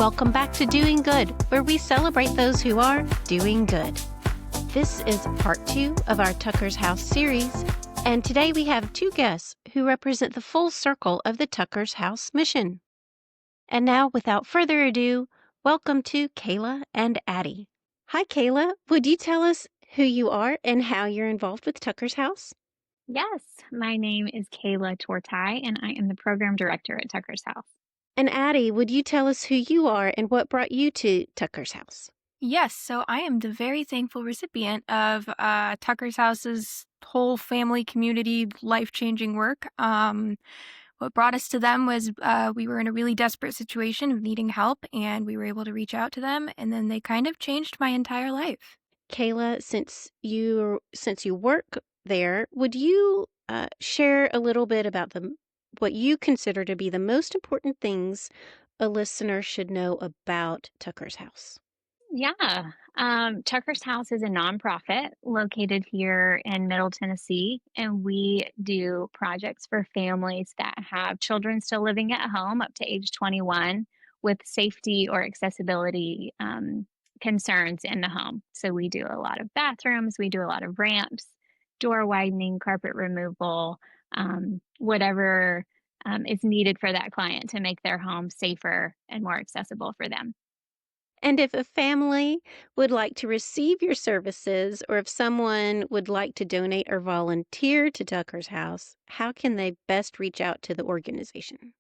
Welcome back to Doing Good, where we celebrate those who are doing good. This is part 2 of our Tucker's House series, and today we have 2 guests who represent the full circle of the Tucker's House mission. And now, without further ado, welcome to Kayla and Addie. Hi, Kayla. Would you tell us who you are and how you're involved with Tucker's House? Yes, my name is Kayla Torti, and I am the program director at Tucker's House. And Addie, would you tell us who you are and what brought you to Tucker's House? Yes, so I am the very thankful recipient of Tucker's House's whole family community life-changing work. What brought us to them was we were in a really desperate situation of needing help, and we were able to reach out to them, and then they kind of changed my entire life. Kayla, since you work there, would you share a little bit about what you consider to be the most important things a listener should know about Tucker's House? Yeah, Tucker's House is a nonprofit located here in Middle Tennessee, and we do projects for families that have children still living at home up to age 21 with safety or accessibility concerns in the home. So we do a lot of bathrooms, we do a lot of ramps, door widening, carpet removal, whatever is needed for that client to make their home safer and more accessible for them. And if a family would like to receive your services, or if someone would like to donate or volunteer to Tucker's House, how can they best reach out to the organization?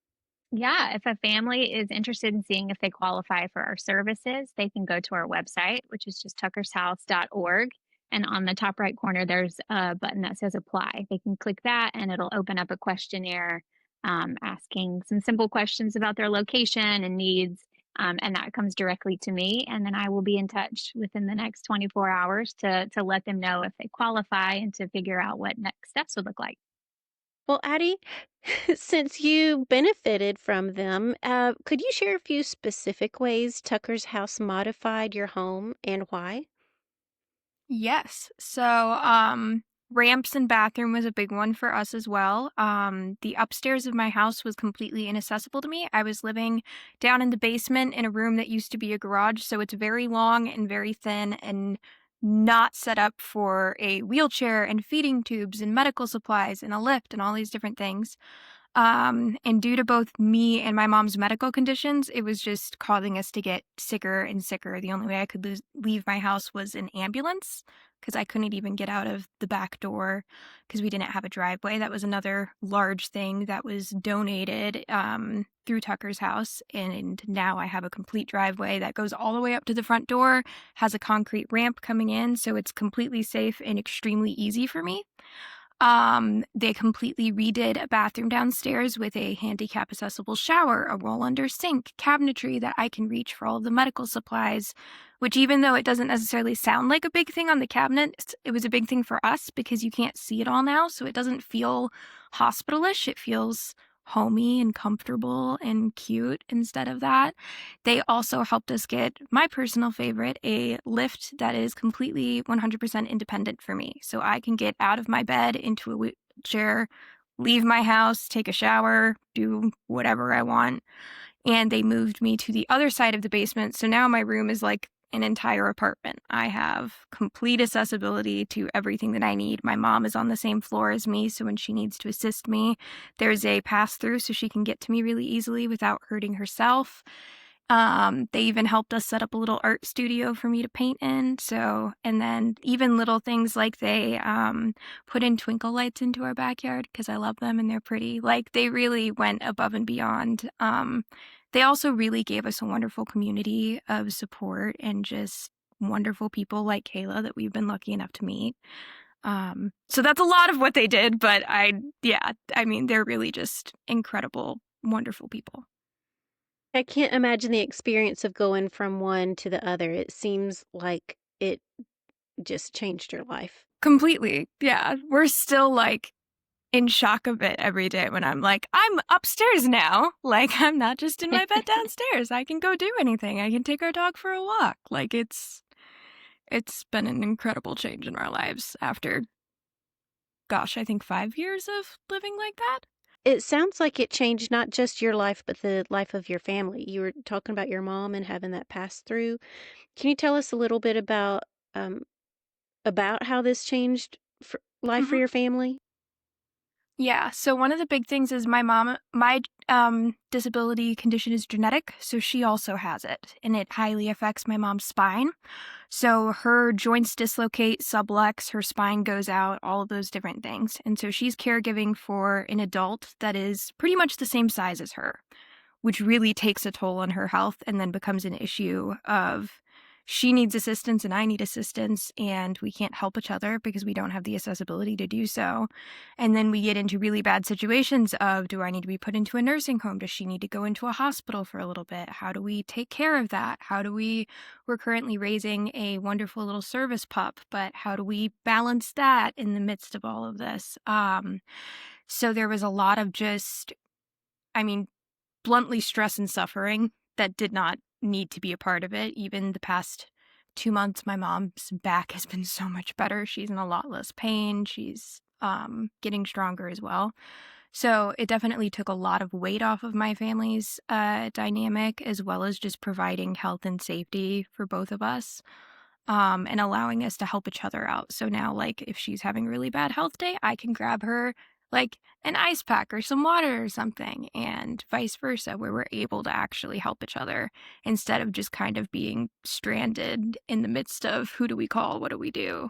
Yeah, if a family is interested in seeing if they qualify for our services, they can go to our website, which is just tuckershouse.org. And on the top right corner, there's a button that says apply. They can click that and it'll open up a questionnaire asking some simple questions about their location and needs. And that comes directly to me. And then I will be in touch within the next 24 hours to let them know if they qualify and to figure out what next steps would look like. Well, Addie, since you benefited from them, could you share a few specific ways Tucker's House modified your home and why? Yes, so ramps and bathroom was a big one for us as well. The upstairs of my house was completely inaccessible to me. I was living down in the basement in a room that used to be a garage, so it's very long and very thin and not set up for a wheelchair and feeding tubes and medical supplies and a lift and all these different things. And due to both me and my mom's medical conditions, it was just causing us to get sicker and sicker. The only way I could leave my house was an ambulance because I couldn't even get out of the back door because we didn't have a driveway. That was another large thing that was donated through Tucker's House. And now I have a complete driveway that goes all the way up to the front door, has a concrete ramp coming in, so it's completely safe and extremely easy for me. They completely redid a bathroom downstairs with a handicap accessible shower, a roll under sink, cabinetry that I can reach for all of the medical supplies, which even though it doesn't necessarily sound like a big thing on the cabinet, it was a big thing for us because you can't see it all now. So it doesn't feel hospitalish. It feels homey and comfortable and cute instead of that. They also helped us get my personal favorite, a lift that is completely 100% independent for me. So I can get out of my bed into a wheelchair, leave my house, take a shower, do whatever I want. And they moved me to the other side of the basement. So now my room is like an entire apartment. I have complete accessibility to everything that I need. My mom is on the same floor as me, so when she needs to assist me, there's a pass-through so she can get to me really easily without hurting herself. They even helped us set up a little art studio for me to paint in. And then even little things like they put in twinkle lights into our backyard because I love them and they're pretty. Like they really went above and beyond. They also really gave us a wonderful community of support and just wonderful people like Kayla that we've been lucky enough to meet. So that's a lot of what they did, but they're really just incredible, wonderful people. I can't imagine the experience of going from one to the other. It seems like it just changed your life. Completely. Yeah. We're still like in shock of it every day when I'm like, I'm upstairs now. Like, I'm not just in my bed downstairs. I can go do anything. I can take our dog for a walk. Like, it's been an incredible change in our lives after, gosh, I think 5 years of living like that. it sounds like it changed not just your life, but the life of your family. You were talking about your mom and having that pass through. Can you tell us a little bit um, about how this changed life for Mhm. your family? Yeah, so one of the big things is my disability condition is genetic, so she also has it, and it highly affects my mom's spine. So her joints dislocate, sublux, her spine goes out, all of those different things. And so she's caregiving for an adult that is pretty much the same size as her, which really takes a toll on her health and then becomes an issue of she needs assistance and I need assistance, and we can't help each other because we don't have the accessibility to do so. And then we get into really bad situations of, do I need to be put into a nursing home? Does she need to go into a hospital for a little bit? How do we take care of that? We're currently raising a wonderful little service pup, but how do we balance that in the midst of all of this? So there was a lot of I mean, bluntly stress and suffering that did not need to be a part of it. Even the past 2 months, my mom's back has been so much better. She's in a lot less pain. She's getting stronger as well. So it definitely took a lot of weight off of my family's dynamic, as well as just providing health and safety for both of us, and allowing us to help each other out. So now, like, if she's having a really bad health day, I can grab her like an ice pack or some water or something, and vice versa, where we're able to actually help each other instead of just kind of being stranded in the midst of who do we call, what do we do,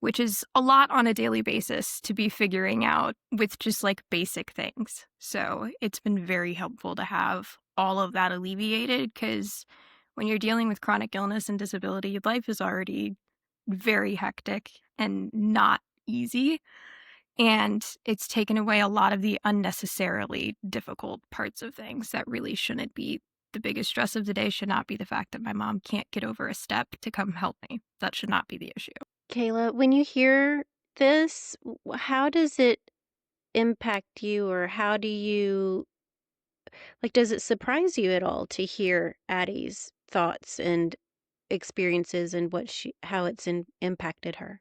which is a lot on a daily basis to be figuring out with just like basic things. So it's been very helpful to have all of that alleviated, because when you're dealing with chronic illness and disability, life is already very hectic and not easy. And it's taken away a lot of the unnecessarily difficult parts of things that really shouldn't be. The biggest stress of the day should not be the fact that my mom can't get over a step to come help me. That should not be the issue. Kayla, when you hear this, how does it impact you, or how do you like, does it surprise you at all to hear Addie's thoughts and experiences and how it's impacted her?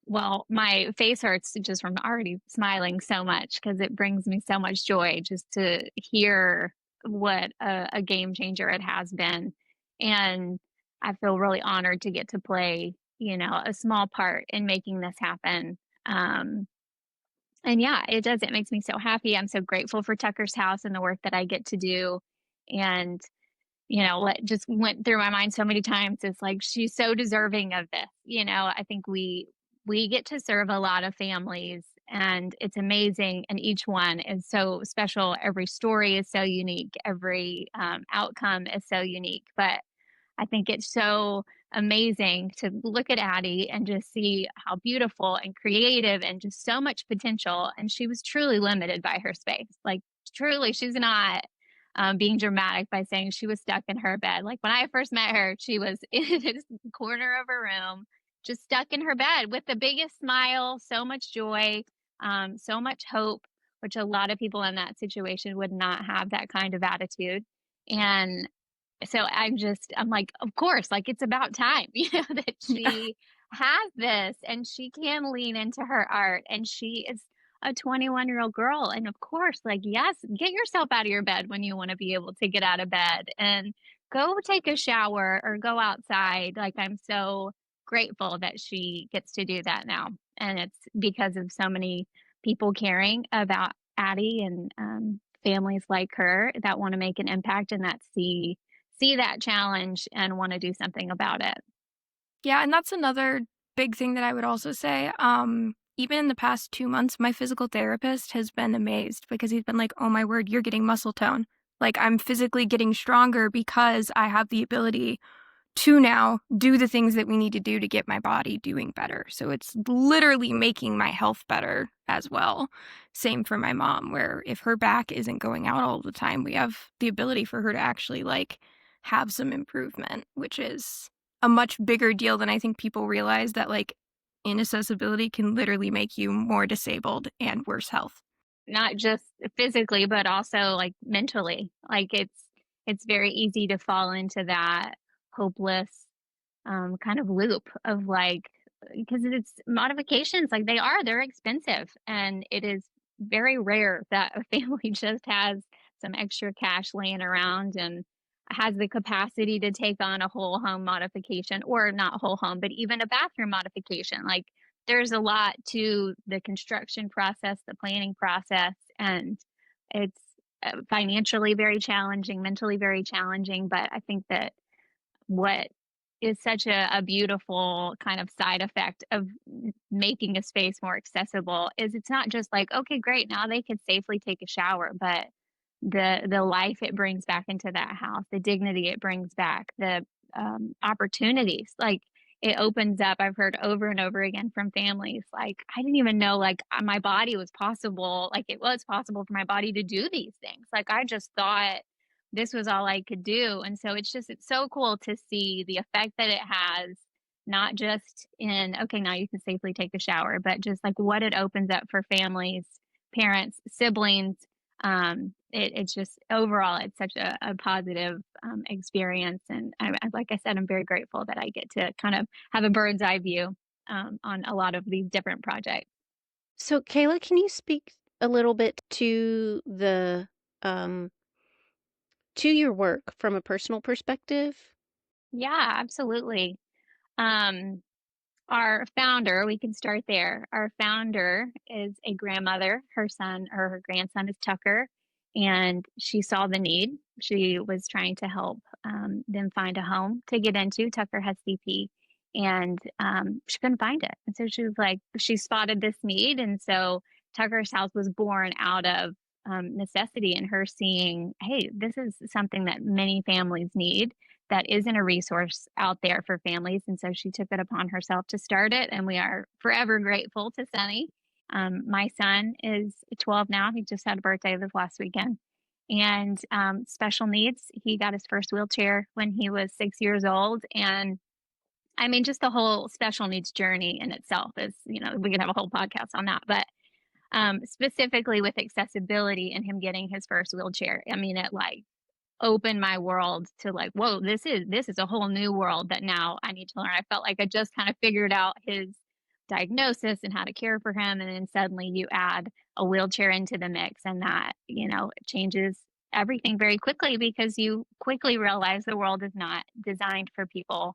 Well, my face hurts just from already smiling so much because it brings me so much joy just to hear what a game changer it has been. And I feel really honored to get to play, a small part in making this happen. Um, and yeah, it does. It makes me so happy. I'm so grateful for Tucker's House and the work that I get to do. And what just went through my mind so many times is like, she's so deserving of this. I think we get to serve a lot of families, and it's amazing, and each one is so special. Every story is so unique. Every outcome is so unique. But I think it's so amazing to look at Addie and just see how beautiful and creative and just so much potential. And she was truly limited by her space. Like, truly, she's not being dramatic by saying she was stuck in her bed. Like, when I first met her, she was in this corner of her room, just stuck in her bed with the biggest smile, so much joy, so much hope, which a lot of people in that situation would not have that kind of attitude. And so I'm like, of course, like, it's about time, that she has this and she can lean into her art, and she is a 21-year-old girl. And of course, like, yes, get yourself out of your bed when you want to be able to get out of bed and go take a shower or go outside. Like, I'm so grateful that she gets to do that now. And it's because of so many people caring about Addie, and families like her that want to make an impact and that see that challenge and wanna do something about it. Yeah, and that's another big thing that I would also say. Even in the past 2 months, my physical therapist has been amazed because he's been like, oh my word, you're getting muscle tone. Like, I'm physically getting stronger because I have the ability to now do the things that we need to do to get my body doing better. So it's literally making my health better as well. Same for my mom, where if her back isn't going out all the time, we have the ability for her to actually like have some improvement, which is a much bigger deal than I think people realize, that like inaccessibility can literally make you more disabled and worse health. Not just physically, but also, like, mentally. Like, it's very easy to fall into that hopeless, kind of loop of, like, because it's modifications, like, they're expensive, and it is very rare that a family just has some extra cash laying around and has the capacity to take on a whole home modification, or not whole home, but even a bathroom modification. Like, there's a lot to the construction process, the planning process, and it's financially very challenging, mentally very challenging. But I think that what is such a beautiful kind of side effect of making a space more accessible is it's not just like, okay, great, now they could safely take a shower, but the life it brings back into that house, the dignity it brings back, the opportunities, like it opens up. I've heard over and over again from families, like, I didn't even know like my body was possible, like it was possible for my body to do these things. Like, I just thought this was all I could do. And so it's so cool to see the effect that it has, not just in, okay, now you can safely take a shower, but just like what it opens up for families, parents, siblings. It's just overall, it's such a positive experience. And like I said, I'm very grateful that I get to kind of have a bird's eye view on a lot of these different projects. So, Kayla, can you speak a little bit um, to your work from a personal perspective? Yeah, absolutely. Um, Our founder, we can start there. Our founder is a grandmother. Her son or her grandson is Tucker, and she saw the need. She was trying to help them find a home to get into. Tucker has CP, and she couldn't find it. And so she was like, she spotted this need. And so Tucker's house was born out of necessity and her seeing, hey, this is something that many families need, that isn't a resource out there for families. And so she took it upon herself to start it. And we are forever grateful to Sunny. My son is 12 now. He just had a birthday this last weekend. And special needs. He got his first wheelchair when he was 6 years old. And I mean, just the whole special needs journey in itself is, we could have a whole podcast on that. But specifically with accessibility and him getting his first wheelchair, I mean, it like opened my world to like, whoa, this is a whole new world that now I need to learn. I felt like I just kind of figured out his diagnosis and how to care for him. And then suddenly you add a wheelchair into the mix, and that, it changes everything very quickly, because you quickly realize the world is not designed for people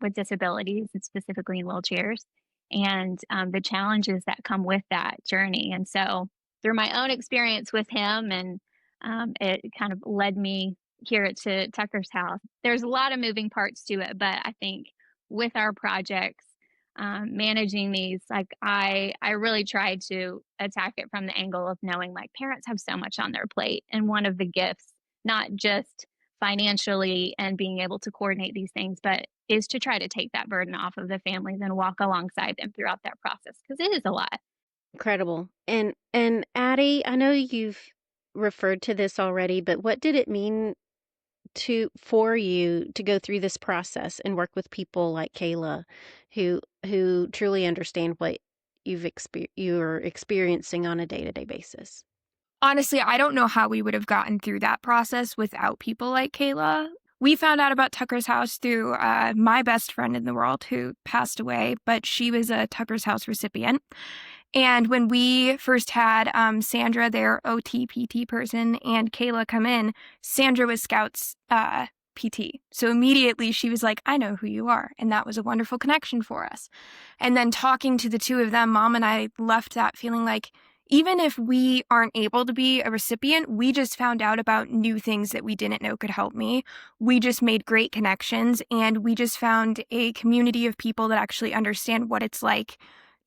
with disabilities, and specifically in wheelchairs, and the challenges that come with that journey. And so through my own experience with him, and it kind of led me here to Tucker's house. There's a lot of moving parts to it, but I think with our projects, managing these, like I really tried to attack it from the angle of knowing like parents have so much on their plate, and one of the gifts, not just financially and being able to coordinate these things, but is to try to take that burden off of the families and walk alongside them throughout that process, because it is a lot. Incredible. And Addie, I know you've referred to this already, but what did it mean for you to go through this process and work with people like Kayla who truly understand what you're experiencing on a day-to-day basis? Honestly, I don't know how we would have gotten through that process without people like Kayla. We found out about Tucker's House through my best friend in the world who passed away, but she was a Tucker's House recipient. And when we first had Sandra, their OT-PT person, and Kayla come in, Sandra was Scout's PT. So immediately she was like, I know who you are. And that was a wonderful connection for us. And then talking to the two of them, Mom and I left that feeling like, even if we aren't able to be a recipient, we just found out about new things that we didn't know could help me. We just made great connections, and we just found a community of people that actually understand what it's like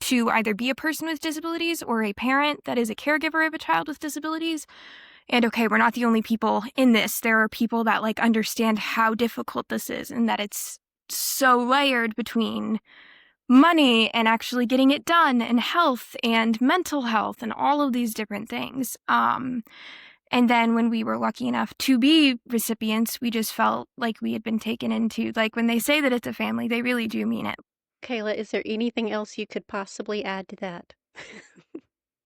to either be a person with disabilities or a parent that is a caregiver of a child with disabilities. And okay, we're not the only people in this. There are people that like understand how difficult this is, and that it's so layered between money and actually getting it done, and health and mental health and all of these different things. And then when we were lucky enough to be recipients, we just felt like we had been taken into, like when they say that it's a family, they really do mean it. Kayla, is there anything else you could possibly add to that?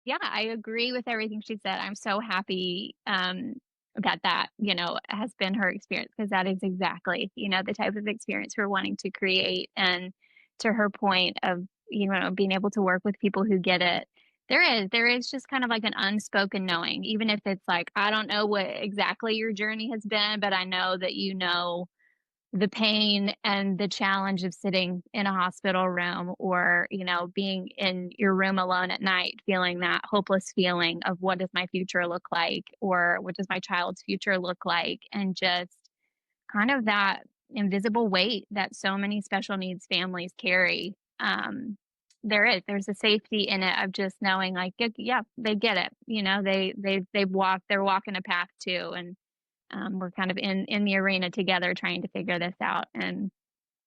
Yeah, I agree with everything she said. I'm so happy that has been her experience, because that is exactly, the type of experience we're wanting to create. And to her point of, being able to work with people who get it, There is just kind of like an unspoken knowing, even if it's like, I don't know what exactly your journey has been, but I know that you know the pain and the challenge of sitting in a hospital room or, you know, being in your room alone at night, feeling that hopeless feeling of what does my future look like or what does my child's future look like, and just kind of that invisible weight that so many special needs families carry. There's a safety in it of just knowing like, yeah, they get it. You know, they're walking a path too. And we're kind of in the arena together trying to figure this out. And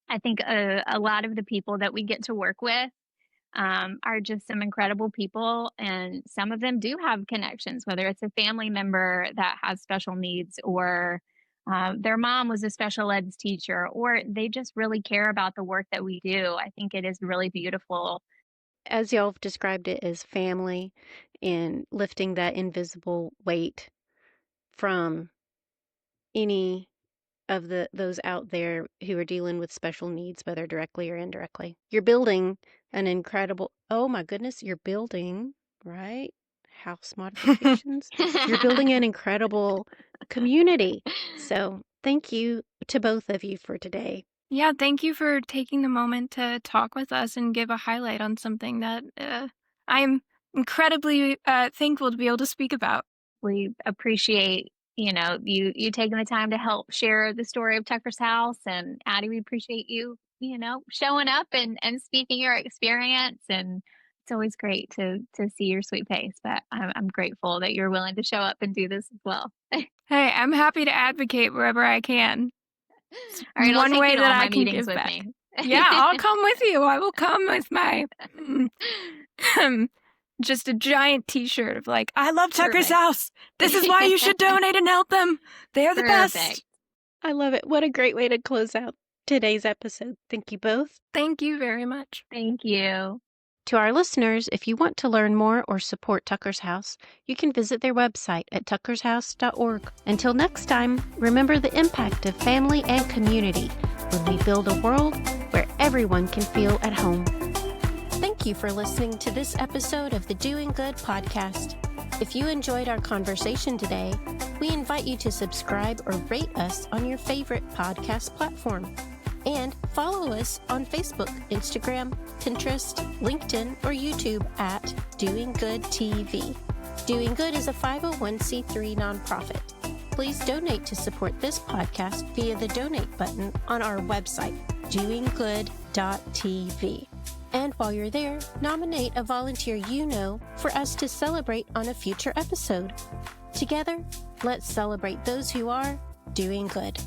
I think a lot of the people that we get to work with are just some incredible people, and some of them do have connections, whether it's a family member that has special needs, or their mom was a special ed teacher, or they just really care about the work that we do. I think it is really beautiful. As y'all have described it as family and lifting that invisible weight from any of those out there who are dealing with special needs, whether directly or indirectly. You're building an incredible, oh my goodness, you're building, right? House modifications. You're building an incredible community. So thank you to both of you for today. Yeah, thank you for taking the moment to talk with us and give a highlight on something that I am incredibly thankful to be able to speak about. We appreciate, you know, you taking the time to help share the story of Tucker's House, and Addie, we appreciate you, you know, showing up and speaking your experience. And it's always great to see your sweet face, but I'm grateful that you're willing to show up and do this as well. Hey, I'm happy to advocate wherever I can. It's All right, I'll one take way you to that all I my can meetings give with back. me. Yeah, I'll come with you. I will come with my just a giant T-shirt of like, I love Tucker's Perfect. House. This is why you should donate and help them. They're the Perfect. best. I love it. What a great way to close out today's episode. Thank you both. Thank you very much. Thank you. To our listeners, if you want to learn more or support Tucker's House, you can visit their website at tuckershouse.org. Until next time, remember the impact of family and community when we build a world where everyone can feel at home. Thank you for listening to this episode of the Doing Good podcast. If you enjoyed our conversation today, we invite you to subscribe or rate us on your favorite podcast platform. And follow us on Facebook, Instagram, Pinterest, LinkedIn, or YouTube at Doing Good TV. Doing Good is a 501c3 nonprofit. Please donate to support this podcast via the donate button on our website, doinggood.tv. And while you're there, nominate a volunteer you know for us to celebrate on a future episode. Together, let's celebrate those who are doing good.